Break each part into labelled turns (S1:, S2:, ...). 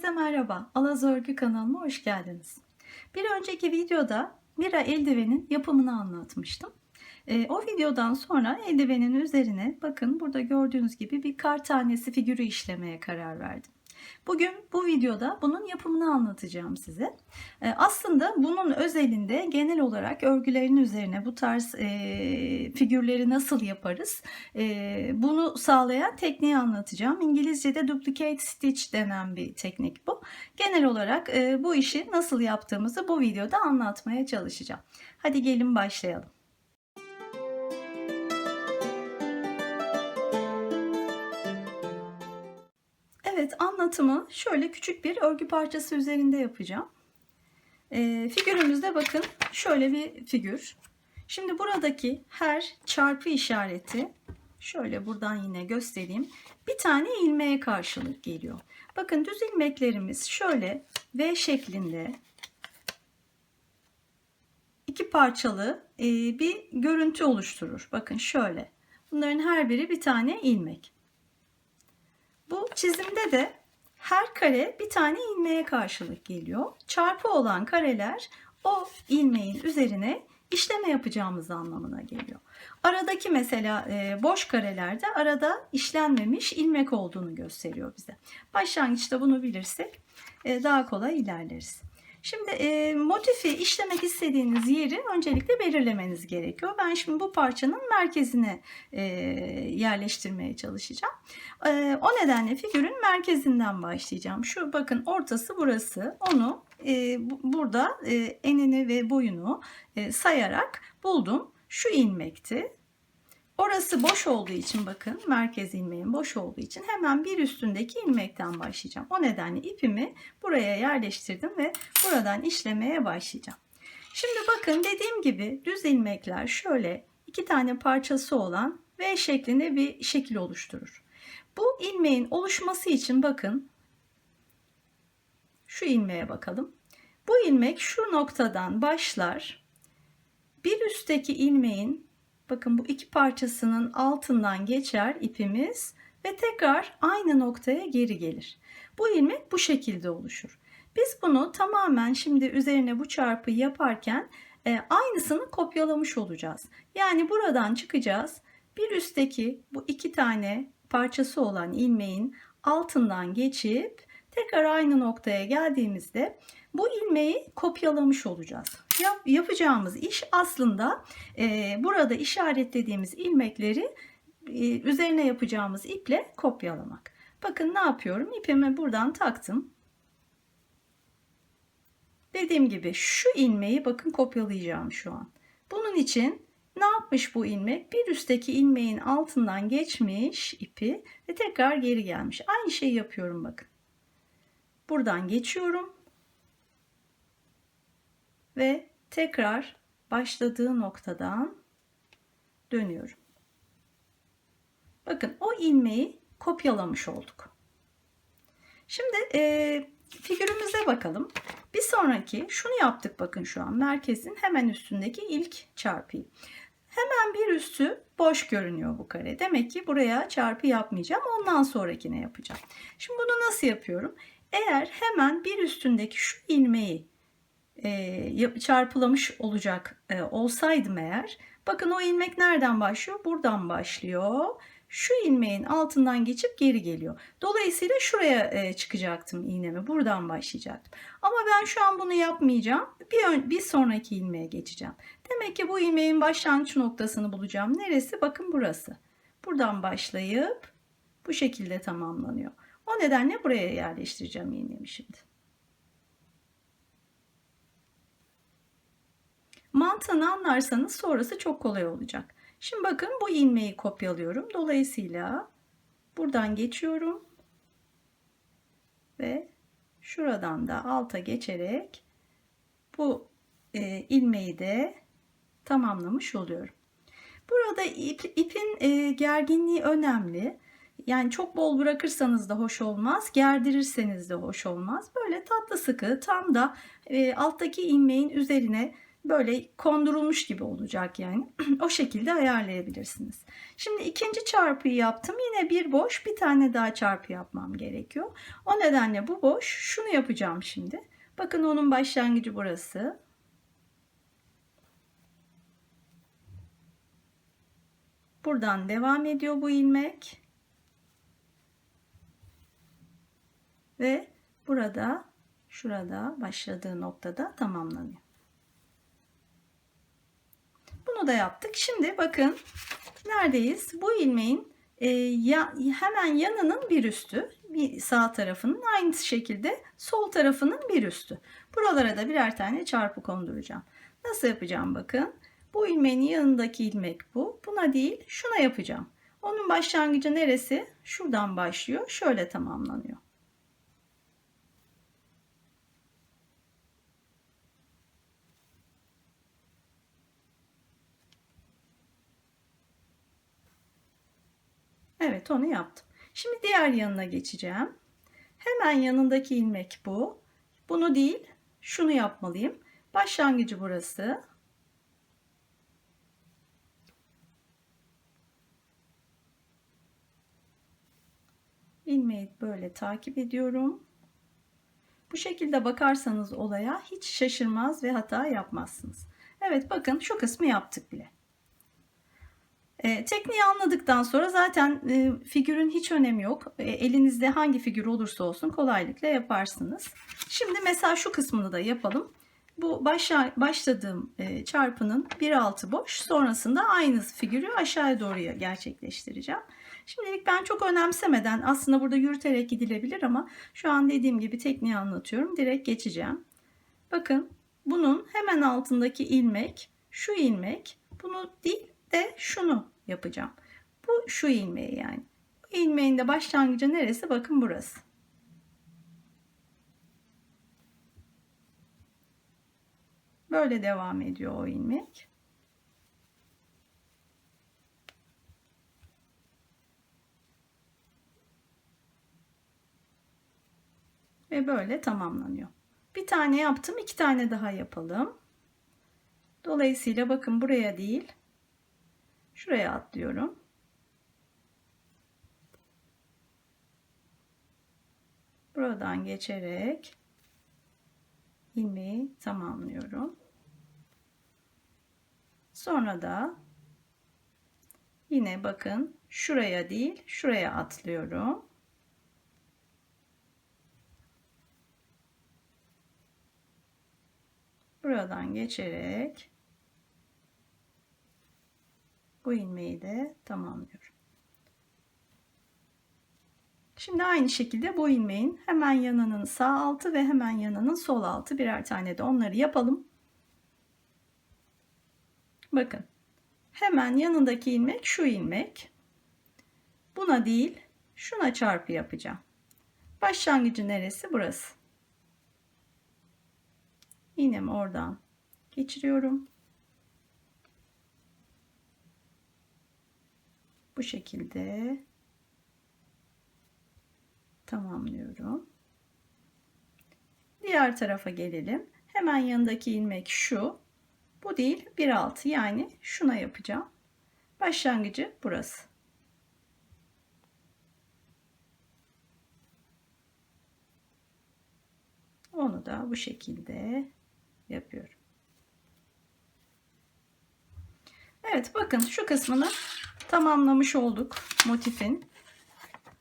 S1: Herkese merhaba. Alaz Örgü kanalıma hoş geldiniz. Bir önceki videoda Mira eldivenin yapımını anlatmıştım. O videodan sonra eldivenin üzerine bakın burada gördüğünüz gibi bir kar tanesi figürü işlemeye karar verdim. Bugün bu videoda bunun yapımını anlatacağım size. Aslında bunun özelinde genel olarak örgülerin üzerine bu tarz figürleri nasıl yaparız? Bunu sağlayan tekniği anlatacağım. İngilizce'de duplicate stitch denen bir teknik bu. Genel olarak bu işi nasıl yaptığımızı bu videoda anlatmaya çalışacağım. Hadi gelin başlayalım. Evet, anlatımı şöyle küçük bir örgü parçası üzerinde yapacağım. Figürümüzde bakın şöyle bir figür. Şimdi buradaki her çarpı işareti şöyle buradan yine göstereyim. Bir tane ilmeğe karşılık geliyor. Bakın düz ilmeklerimiz şöyle V şeklinde iki parçalı bir görüntü oluşturur. Bakın şöyle. Bunların her biri bir tane ilmek. Bu çizimde de her kare bir tane ilmeğe karşılık geliyor. Çarpı olan kareler o ilmeğin üzerine işleme yapacağımız anlamına geliyor. Aradaki mesela boş karelerde arada işlenmemiş ilmek olduğunu gösteriyor bize. Başlangıçta bunu bilirsek daha kolay ilerleriz. Şimdi motifi işlemek istediğiniz yeri öncelikle belirlemeniz gerekiyor. Ben şimdi bu parçanın merkezine yerleştirmeye çalışacağım. O nedenle figürün merkezinden başlayacağım. Şu bakın ortası burası. Onu burada enini ve boyunu sayarak buldum. Şu ilmekti. Orası boş olduğu için bakın merkez ilmeğin boş olduğu için hemen bir üstündeki ilmekten başlayacağım. O nedenle ipimi buraya yerleştirdim ve buradan işlemeye başlayacağım. Şimdi bakın dediğim gibi düz ilmekler şöyle iki tane parçası olan V şeklinde bir şekil oluşturur. Bu ilmeğin oluşması için bakın şu ilmeğe bakalım. Bu ilmek şu noktadan başlar. Bir üstteki ilmeğin bakın bu iki parçasının altından geçer ipimiz ve tekrar aynı noktaya geri gelir. Bu ilmek bu şekilde oluşur. Biz bunu tamamen şimdi üzerine bu çarpıyı yaparken aynısını kopyalamış olacağız. Yani buradan çıkacağız. Bir üstteki bu iki tane parçası olan ilmeğin altından geçip tekrar aynı noktaya geldiğimizde bu ilmeği kopyalamış olacağız. Yapacağımız iş aslında burada işaretlediğimiz ilmekleri üzerine yapacağımız iple kopyalamak. Bakın ne yapıyorum? İpimi buradan taktım. Dediğim gibi şu ilmeği bakın kopyalayacağım şu an. Bunun için ne yapmış bu ilmek? Bir üstteki ilmeğin altından geçmiş ipi ve tekrar geri gelmiş. Aynı şeyi yapıyorum bakın. Buradan geçiyorum. Ve tekrar başladığı noktadan dönüyorum. Bakın o ilmeği kopyalamış olduk. Şimdi figürümüze bakalım. Bir sonraki şunu yaptık bakın şu an merkezin hemen üstündeki ilk çarpıyı. Hemen bir üstü boş görünüyor bu kare. Demek ki buraya çarpı yapmayacağım. Ondan sonrakine yapacağım. Şimdi bunu nasıl yapıyorum? Eğer hemen bir üstündeki şu ilmeği çarpılamış olacak olsaydım eğer bakın o ilmek nereden başlıyor? Buradan başlıyor. Şu ilmeğin altından geçip geri geliyor. Dolayısıyla şuraya çıkacaktım iğnemi. Buradan başlayacaktım. Ama ben şu an bunu yapmayacağım. Bir sonraki ilmeğe geçeceğim. Demek ki bu ilmeğin başlangıç noktasını bulacağım. Neresi? Bakın burası. Buradan başlayıp bu şekilde tamamlanıyor. O nedenle buraya yerleştireceğim iğnemi şimdi. Mantığını anlarsanız sonrası çok kolay olacak. Şimdi bakın bu ilmeği kopyalıyorum. Dolayısıyla buradan geçiyorum. Ve şuradan da alta geçerek bu ilmeği de tamamlamış oluyorum. Burada ipin gerginliği önemli. Yani çok bol bırakırsanız da hoş olmaz. Gerdirirseniz de hoş olmaz. Böyle tatlı sıkı tam da alttaki ilmeğin üzerine böyle kondurulmuş gibi olacak yani. O şekilde ayarlayabilirsiniz. Şimdi ikinci çarpıyı yaptım. Yine bir boş, bir tane daha çarpı yapmam gerekiyor. O nedenle bu boş. Şunu yapacağım şimdi. Bakın onun başlangıcı burası. Buradan devam ediyor bu ilmek. Ve burada, şurada başladığı noktada tamamlanıyor. Bunu da yaptık. Şimdi bakın neredeyiz? Bu ilmeğin hemen yanının bir üstü, bir sağ tarafının, aynı şekilde sol tarafının bir üstü. Buralara da birer tane çarpı konduracağım. Nasıl yapacağım bakın. Bu ilmeğin yanındaki ilmek bu. Buna değil, şuna yapacağım. Onun başlangıcı neresi? Şuradan başlıyor. Şöyle tamamlanıyor. Evet, onu yaptım. Şimdi diğer yanına geçeceğim. Hemen yanındaki ilmek bu. Bunu değil, şunu yapmalıyım. Başlangıcı burası. İlmeği böyle takip ediyorum. Bu şekilde bakarsanız olaya hiç şaşırmaz ve hata yapmazsınız. Evet, bakın şu kısmı yaptık bile. Tekniği anladıktan sonra zaten figürün hiç önemi yok. Elinizde hangi figür olursa olsun kolaylıkla yaparsınız. Şimdi mesela şu kısmını da yapalım. Bu başladığım çarpının bir altı boş. Sonrasında aynı figürü aşağıya doğru gerçekleştireceğim. Şimdilik ben çok önemsemeden, aslında burada yürüterek gidilebilir ama şu an dediğim gibi tekniği anlatıyorum. Direkt geçeceğim. Bakın bunun hemen altındaki ilmek şu ilmek. Bunu değil de şunu yapacağım. Bu şu ilmeği yani. Bu ilmeğin de başlangıcı neresi? Bakın burası. Böyle devam ediyor o ilmek. Ve böyle tamamlanıyor. Bir tane yaptım, iki tane daha yapalım. Dolayısıyla bakın buraya değil, şuraya atlıyorum. Buradan geçerek ilmeği tamamlıyorum. Sonra da yine bakın şuraya değil, şuraya atlıyorum. Buradan geçerek bu ilmeği de tamamlıyorum. Şimdi aynı şekilde bu ilmeğin hemen yanının sağ altı ve hemen yanının sol altı, birer tane de onları yapalım. Bakın hemen yanındaki ilmek şu ilmek. Buna değil, şuna çarpı yapacağım. Başlangıcı neresi? Burası. İğnemi oradan geçiriyorum. Bu şekilde tamamlıyorum. Diğer tarafa gelelim. Hemen yanındaki ilmek şu. Bu değil, bir altı, yani şuna yapacağım. Başlangıcı burası. Onu da bu şekilde yapıyorum. Evet, bakın şu kısmını tamamlamış olduk motifin.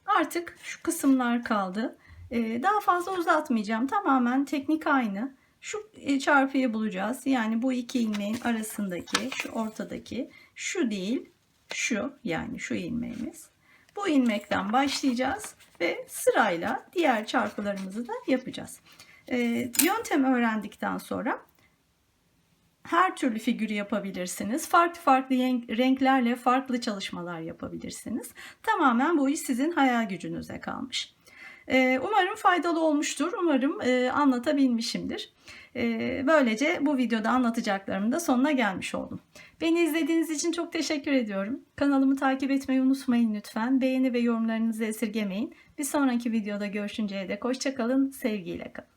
S1: Artık şu kısımlar kaldı. Daha fazla uzatmayacağım. Tamamen teknik aynı. Şu çarpıyı bulacağız. Yani bu iki ilmeğin arasındaki, şu ortadaki, şu değil, şu, yani şu ilmeğimiz. Bu ilmekten başlayacağız ve sırayla diğer çarpılarımızı da yapacağız. Yöntem öğrendikten sonra her türlü figürü yapabilirsiniz. Farklı farklı renklerle farklı çalışmalar yapabilirsiniz. Tamamen bu iş sizin hayal gücünüze kalmış. Umarım faydalı olmuştur. Umarım anlatabilmişimdir. Böylece bu videoda anlatacaklarımın da sonuna gelmiş oldum. Beni izlediğiniz için çok teşekkür ediyorum. Kanalımı takip etmeyi unutmayın lütfen. Beğeni ve yorumlarınızı esirgemeyin. Bir sonraki videoda görüşünceye dek hoşça kalın, sevgiyle kalın.